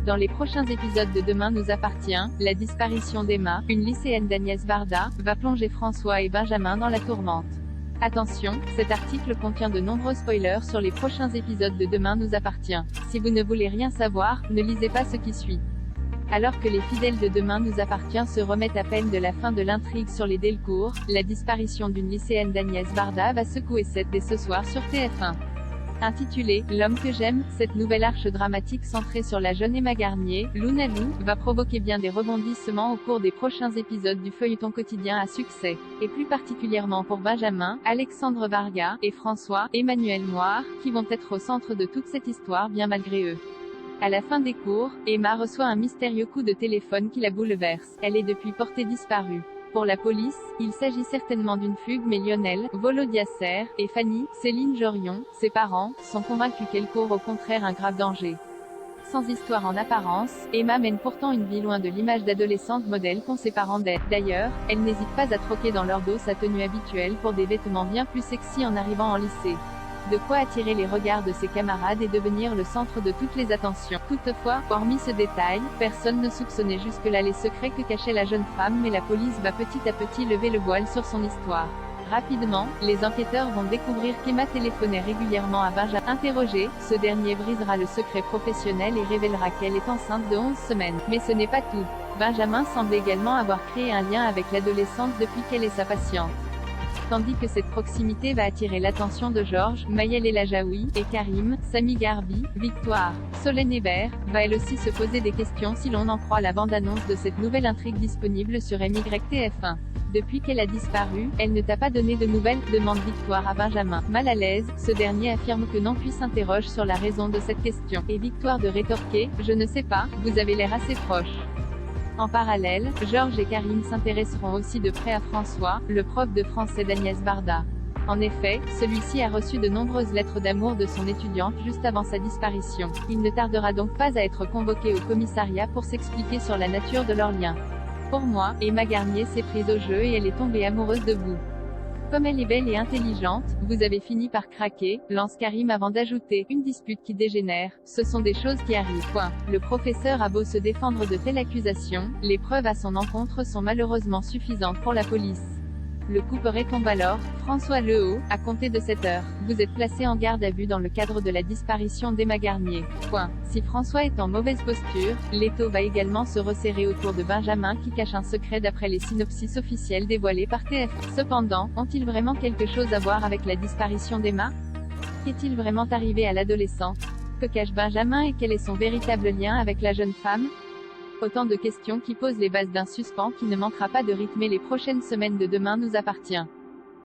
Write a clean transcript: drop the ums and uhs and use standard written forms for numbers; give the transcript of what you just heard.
Dans les prochains épisodes de Demain nous appartient, la disparition d'Emma, une lycéenne d'Agnès Varda, va plonger François et Benjamin dans la tourmente. Attention, cet article contient de nombreux spoilers sur les prochains épisodes de Demain nous appartient. Si vous ne voulez rien savoir, ne lisez pas ce qui suit. Alors que les fidèles de Demain nous appartient se remettent à peine de la fin de l'intrigue sur les Delcourt, la disparition d'une lycéenne d'Agnès Varda va secouer dès ce soir sur TF1. Intitulée « L'homme que j'aime », cette nouvelle arche dramatique centrée sur la jeune Emma Garnier, Luna Lou, va provoquer bien des rebondissements au cours des prochains épisodes du feuilleton quotidien à succès. Et plus particulièrement pour Benjamin, Alexandre Varga, et François, Emmanuel Moir, qui vont être au centre de toute cette histoire bien malgré eux. À la fin des cours, Emma reçoit un mystérieux coup de téléphone qui la bouleverse. Elle est depuis portée disparue. Pour la police, il s'agit certainement d'une fugue mais Lionel, Volodiacer, et Fanny, Céline Jorion, ses parents, sont convaincus qu'elle court au contraire un grave danger. Sans histoire en apparence, Emma mène pourtant une vie loin de l'image d'adolescente modèle qu'ont ses parents d'elle. D'ailleurs, elle n'hésite pas à troquer dans leur dos sa tenue habituelle pour des vêtements bien plus sexy en arrivant en lycée. De quoi attirer les regards de ses camarades et devenir le centre de toutes les attentions. Toutefois, hormis ce détail, personne ne soupçonnait jusque-là les secrets que cachait la jeune femme mais la police va petit à petit lever le voile sur son histoire. Rapidement, les enquêteurs vont découvrir qu'Emma téléphonait régulièrement à Benjamin. Interrogé, ce dernier brisera le secret professionnel et révélera qu'elle est enceinte de 11 semaines. Mais ce n'est pas tout. Benjamin semble également avoir créé un lien avec l'adolescente depuis qu'elle est sa patiente. Tandis que cette proximité va attirer l'attention de Georges, Maëlle Elajaoui, et Karim, Samy Garbi, Victoire. Solène Hébert, va elle aussi se poser des questions si l'on en croit la bande-annonce de cette nouvelle intrigue disponible sur MYTF1. Depuis qu'elle a disparu, elle ne t'a pas donné de nouvelles, demande Victoire à Benjamin. Mal à l'aise, ce dernier affirme que non puis s'interroge sur la raison de cette question. Et Victoire de rétorquer, je ne sais pas, vous avez l'air assez proche. En parallèle, Georges et Karim s'intéresseront aussi de près à François, le prof de français d'Agnès Varda. En effet, celui-ci a reçu de nombreuses lettres d'amour de son étudiante juste avant sa disparition. Il ne tardera donc pas à être convoqué au commissariat pour s'expliquer sur la nature de leur lien. Pour moi, Emma Garnier s'est prise au jeu et elle est tombée amoureuse de vous. Comme elle est belle et intelligente, vous avez fini par craquer, lance Karim avant d'ajouter, une dispute qui dégénère, ce sont des choses qui arrivent. Point. Le professeur a beau se défendre de telles accusations, les preuves à son encontre sont malheureusement suffisantes pour la police. Le couperet tombe alors, François Lehaut, à compter de cette heure. Vous êtes placé en garde à vue dans le cadre de la disparition d'Emma Garnier. Point. Si François est en mauvaise posture, l'étau va également se resserrer autour de Benjamin qui cache un secret d'après les synopsis officiels dévoilés par TF1. Cependant, ont-ils vraiment quelque chose à voir avec la disparition d'Emma? Qu'est-il vraiment arrivé à l'adolescente? Que cache Benjamin et quel est son véritable lien avec la jeune femme? Autant de questions qui posent les bases d'un suspens qui ne manquera pas de rythmer les prochaines semaines de Demain nous appartient.